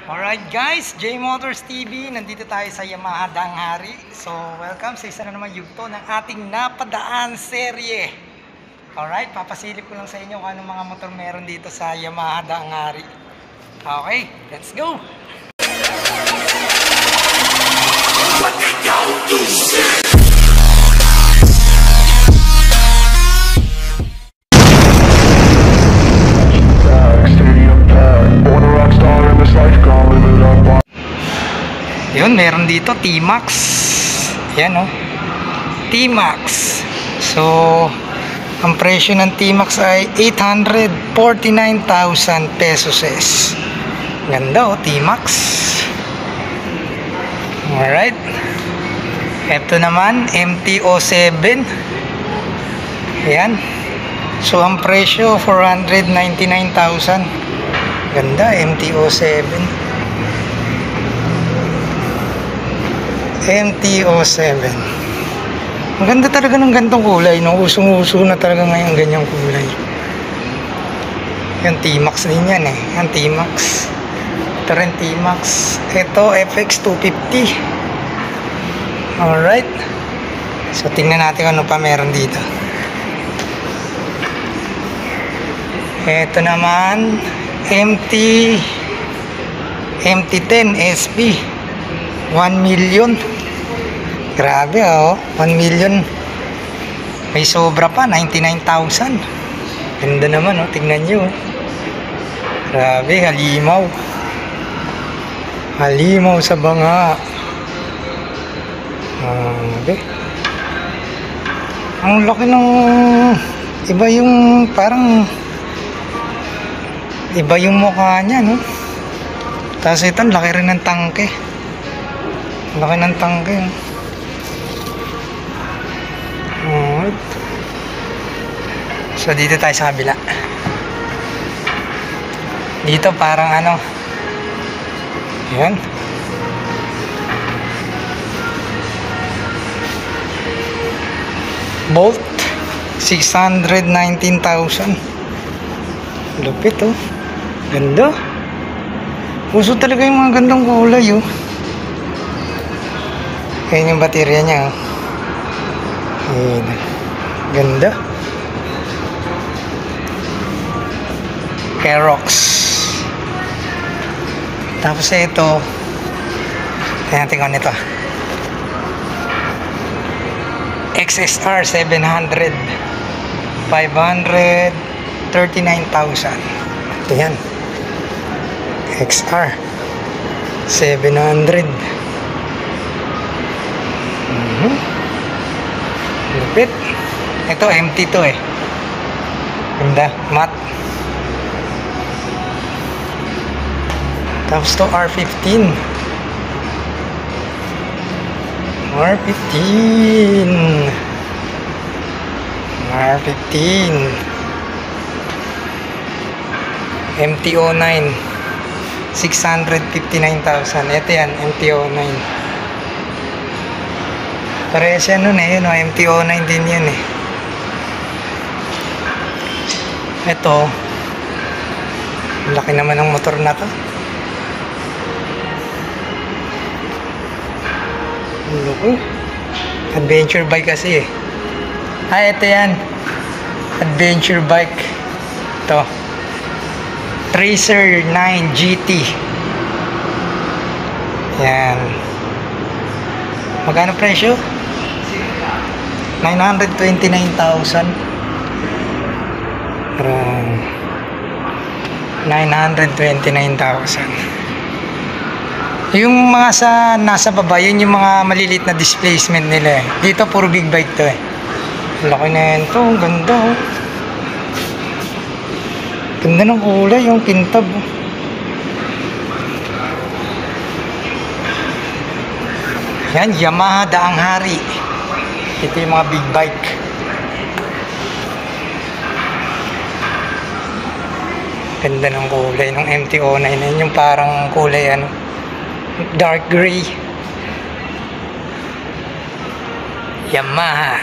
Alright guys, J Motors TV, nandito tayo sa Yamaha Danghari. So welcome sa isa na naman yugto ng ating napadaan serye. Alright, papasilip ko lang sa inyo kung anong mga motor meron dito sa Yamaha Danghari. Okay, let's go! Yun, meron dito T-Max. Yan o, T-Max. So ang presyo ng T-Max ay 849,000 pesos. Ganda o, T-Max. Alright, ito naman MT-07. Yan. So ang presyo 499,000. Ganda, MT-07. MT-07. Ang ganda talaga ng gantong kulay, no? Usong-uso na talaga ngayon ganyang kulay. Yung T-Max din yan eh. Yung T-Max. Ito rin T-Max. Ito FX250. Alright. So tingnan natin ano pa meron dito. Ito naman MT-10 SP 1 million. Grabe oh, 1 million. May sobra pa, 99,000. Ganda naman oh, tingnan nyo. Grabe, halimaw. Halimaw sa banga. Grabe. Ang laki ng iba yung parang iba yung mukha niya, no? Tapos ito, laki rin ng tangke. Laki ng tangke. Alright. So dito tayo sa kabila. Dito parang ano, yan. Bolt 619,000. Lupit oh. Ganda. Uso talaga yung mga gandang kulay oh. Ayan yung baterya niya oh. Ayan. Ganda. Aerox. Tapos ito, tingnan natin kung ito, XSR 700 539,000. Ito yan, XR 700. Lupit. Ito MT to eh. Ganda, matte. Tapos to R15. MT-09 659,000. Ito yan, MT-09. Parehas yan nun eh, no? MT-09 din yan eh. Ito, laki naman ng motor na to. Adventure bike kasi eh. Ito yan, adventure bike. Ito, Tracer 9 GT. Yan. Magkano presyo? 929,000. 929,000. Yung mga nasa baba, yun yung mga maliliit na displacement nila eh. Dito puro big bike to eh. Laki na yan to, ganda oh. Ganda ng kulay, yung kintab oh. Yan, Yamaha Danghari. Ito yung mga big bike. Ganda ng kulay ng MT-09 na yun, yung parang kulay ano, dark gray. Yamaha.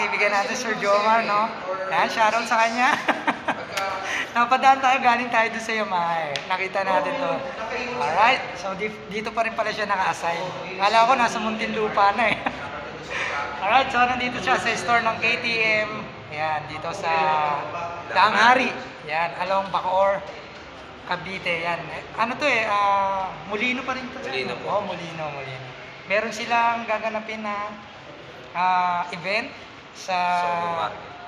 kaibigan natin, Sir Jomar, no? Yan, shoutout sa kanya. Napadaan tayo, galing tayo doon sa Yamaha eh. Nakita natin to. Alright, so dito pa rin pala siya naka-assign. Kala ko nasa Muntinlupa na eh. Alright, so nandito siya sa store ng KTM. Yan, dito sa Daang Hari. Yan, along Bacoor, Cavite. Yan. Ano to eh, Molino pa rin to. Molino po. Oh, Molino. Meron silang gaganapin na event sa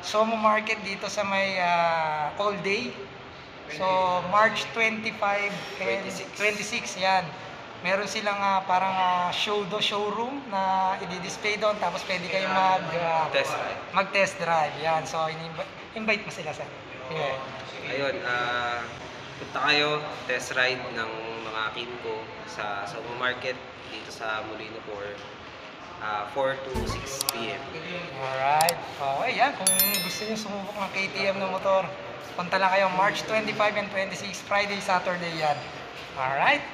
Somo Market dito sa may all day. So March 25 and 26 yan. Meron silang parang showroom na i-display doon, tapos pwede kayong mag-test drive. Yan. So invite mo sila sa. Yeah. Ayun, punta kayo, test ride ng mga Kimco sa Somo Market dito sa Molino for 4 to 6 p.m. Alright. Okay, yan. Kung gusto niyo sumubok ng KTM na motor, punta lang kayo March 25 and 26, Friday, Saturday yan. Alright.